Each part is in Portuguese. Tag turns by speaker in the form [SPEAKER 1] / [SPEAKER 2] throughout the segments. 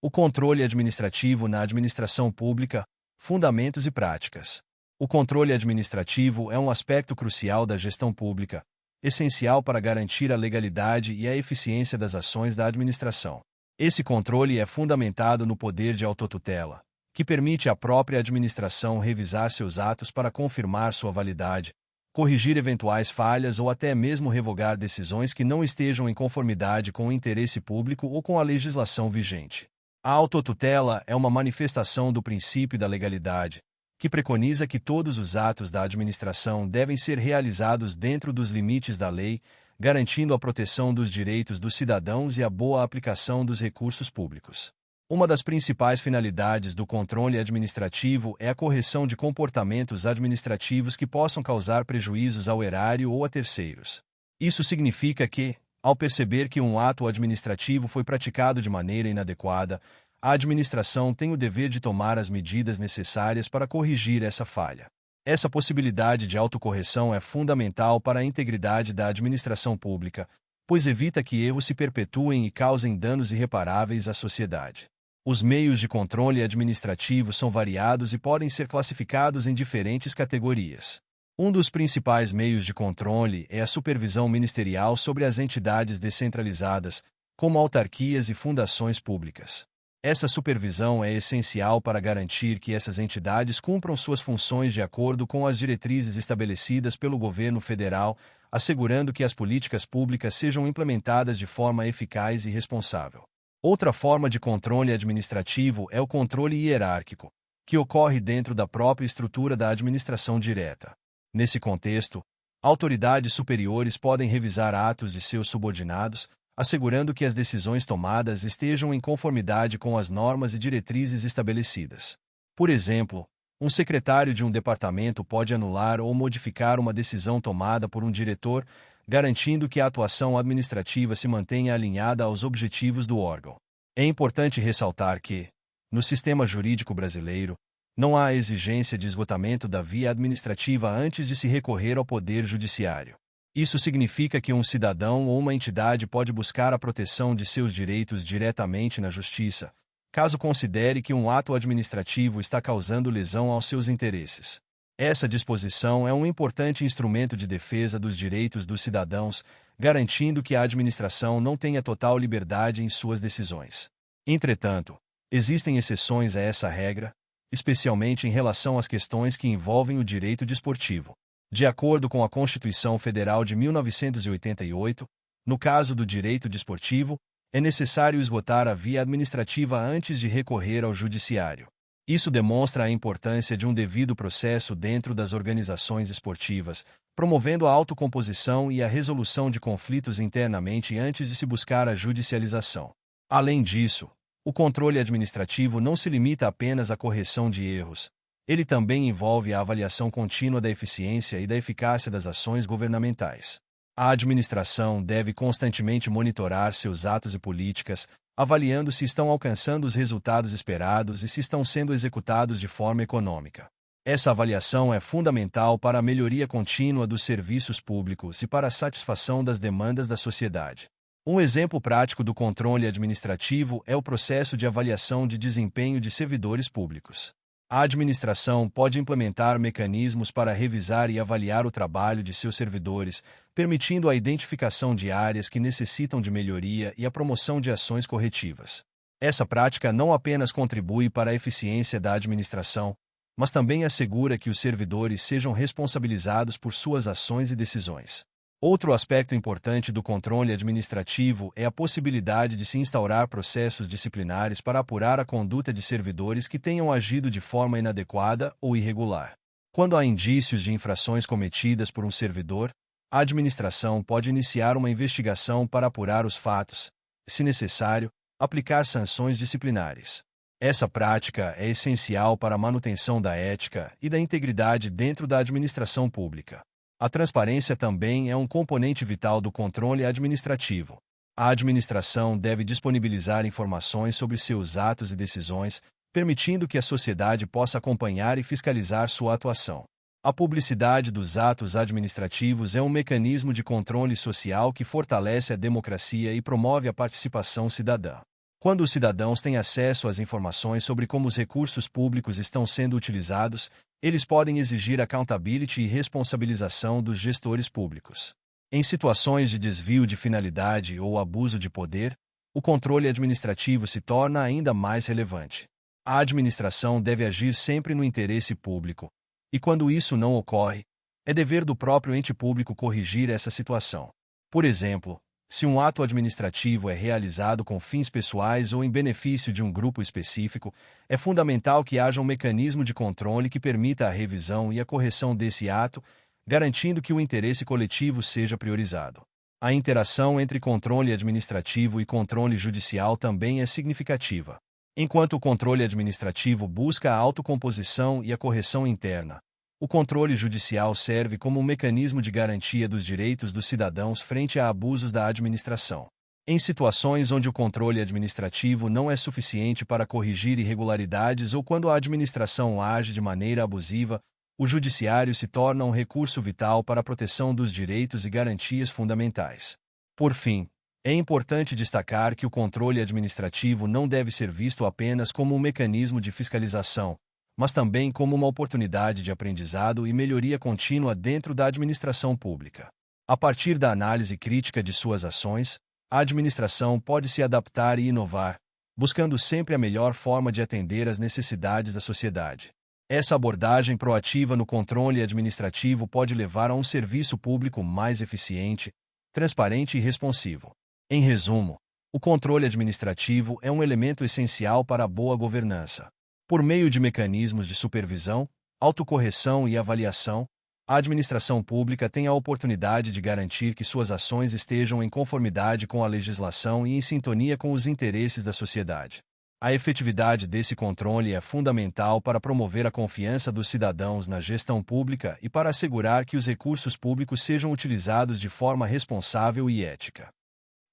[SPEAKER 1] O controle administrativo na administração pública, fundamentos e práticas. O controle administrativo é um aspecto crucial da gestão pública, essencial para garantir a legalidade e a eficiência das ações da administração. Esse controle é fundamentado no poder de autotutela, que permite à própria administração revisar seus atos para confirmar sua validade, corrigir eventuais falhas ou até mesmo revogar decisões que não estejam em conformidade com o interesse público ou com a legislação vigente. A autotutela é uma manifestação do princípio da legalidade, que preconiza que todos os atos da administração devem ser realizados dentro dos limites da lei, garantindo a proteção dos direitos dos cidadãos e a boa aplicação dos recursos públicos. Uma das principais finalidades do controle administrativo é a correção de comportamentos administrativos que possam causar prejuízos ao erário ou a terceiros. Isso significa que, ao perceber que um ato administrativo foi praticado de maneira inadequada, a administração tem o dever de tomar as medidas necessárias para corrigir essa falha. Essa possibilidade de autocorreção é fundamental para a integridade da administração pública, pois evita que erros se perpetuem e causem danos irreparáveis à sociedade. Os meios de controle administrativo são variados e podem ser classificados em diferentes categorias. Um dos principais meios de controle é a supervisão ministerial sobre as entidades descentralizadas, como autarquias e fundações públicas. Essa supervisão é essencial para garantir que essas entidades cumpram suas funções de acordo com as diretrizes estabelecidas pelo governo federal, assegurando que as políticas públicas sejam implementadas de forma eficaz e responsável. Outra forma de controle administrativo é o controle hierárquico, que ocorre dentro da própria estrutura da administração direta. Nesse contexto, autoridades superiores podem revisar atos de seus subordinados, assegurando que as decisões tomadas estejam em conformidade com as normas e diretrizes estabelecidas. Por exemplo, um secretário de um departamento pode anular ou modificar uma decisão tomada por um diretor, garantindo que a atuação administrativa se mantenha alinhada aos objetivos do órgão. É importante ressaltar que, no sistema jurídico brasileiro, não há exigência de esgotamento da via administrativa antes de se recorrer ao Poder Judiciário. Isso significa que um cidadão ou uma entidade pode buscar a proteção de seus direitos diretamente na Justiça, caso considere que um ato administrativo está causando lesão aos seus interesses. Essa disposição é um importante instrumento de defesa dos direitos dos cidadãos, garantindo que a administração não tenha total liberdade em suas decisões. Entretanto, existem exceções a essa regra, especialmente em relação às questões que envolvem o direito desportivo. De acordo com a Constituição Federal de 1988, no caso do direito desportivo, é necessário esgotar a via administrativa antes de recorrer ao judiciário. Isso demonstra a importância de um devido processo dentro das organizações esportivas, promovendo a autocomposição e a resolução de conflitos internamente antes de se buscar a judicialização. Além disso, o controle administrativo não se limita apenas à correção de erros. Ele também envolve a avaliação contínua da eficiência e da eficácia das ações governamentais. A administração deve constantemente monitorar seus atos e políticas, avaliando se estão alcançando os resultados esperados e se estão sendo executados de forma econômica. Essa avaliação é fundamental para a melhoria contínua dos serviços públicos e para a satisfação das demandas da sociedade. Um exemplo prático do controle administrativo é o processo de avaliação de desempenho de servidores públicos. A administração pode implementar mecanismos para revisar e avaliar o trabalho de seus servidores, permitindo a identificação de áreas que necessitam de melhoria e a promoção de ações corretivas. Essa prática não apenas contribui para a eficiência da administração, mas também assegura que os servidores sejam responsabilizados por suas ações e decisões. Outro aspecto importante do controle administrativo é a possibilidade de se instaurar processos disciplinares para apurar a conduta de servidores que tenham agido de forma inadequada ou irregular. Quando há indícios de infrações cometidas por um servidor, a administração pode iniciar uma investigação para apurar os fatos, se necessário, aplicar sanções disciplinares. Essa prática é essencial para a manutenção da ética e da integridade dentro da administração pública. A transparência também é um componente vital do controle administrativo. A administração deve disponibilizar informações sobre seus atos e decisões, permitindo que a sociedade possa acompanhar e fiscalizar sua atuação. A publicidade dos atos administrativos é um mecanismo de controle social que fortalece a democracia e promove a participação cidadã. Quando os cidadãos têm acesso às informações sobre como os recursos públicos estão sendo utilizados, eles podem exigir accountability e responsabilização dos gestores públicos. Em situações de desvio de finalidade ou abuso de poder, o controle administrativo se torna ainda mais relevante. A administração deve agir sempre no interesse público, e quando isso não ocorre, é dever do próprio ente público corrigir essa situação. Por exemplo, se um ato administrativo é realizado com fins pessoais ou em benefício de um grupo específico, é fundamental que haja um mecanismo de controle que permita a revisão e a correção desse ato, garantindo que o interesse coletivo seja priorizado. A interação entre controle administrativo e controle judicial também é significativa. Enquanto o controle administrativo busca a autocomposição e a correção interna, o controle judicial serve como um mecanismo de garantia dos direitos dos cidadãos frente a abusos da administração. Em situações onde o controle administrativo não é suficiente para corrigir irregularidades ou quando a administração age de maneira abusiva, o judiciário se torna um recurso vital para a proteção dos direitos e garantias fundamentais. Por fim, é importante destacar que o controle administrativo não deve ser visto apenas como um mecanismo de fiscalização, mas também como uma oportunidade de aprendizado e melhoria contínua dentro da administração pública. A partir da análise crítica de suas ações, a administração pode se adaptar e inovar, buscando sempre a melhor forma de atender às necessidades da sociedade. Essa abordagem proativa no controle administrativo pode levar a um serviço público mais eficiente, transparente e responsivo. Em resumo, o controle administrativo é um elemento essencial para a boa governança. Por meio de mecanismos de supervisão, autocorreção e avaliação, a administração pública tem a oportunidade de garantir que suas ações estejam em conformidade com a legislação e em sintonia com os interesses da sociedade. A efetividade desse controle é fundamental para promover a confiança dos cidadãos na gestão pública e para assegurar que os recursos públicos sejam utilizados de forma responsável e ética.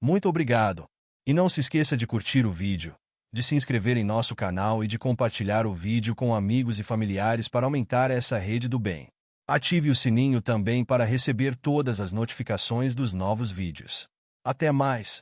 [SPEAKER 1] Muito obrigado! E não se esqueça de curtir o vídeo, de se inscrever em nosso canal e de compartilhar o vídeo com amigos e familiares para aumentar essa rede do bem. Ative o sininho também para receber todas as notificações dos novos vídeos. Até mais!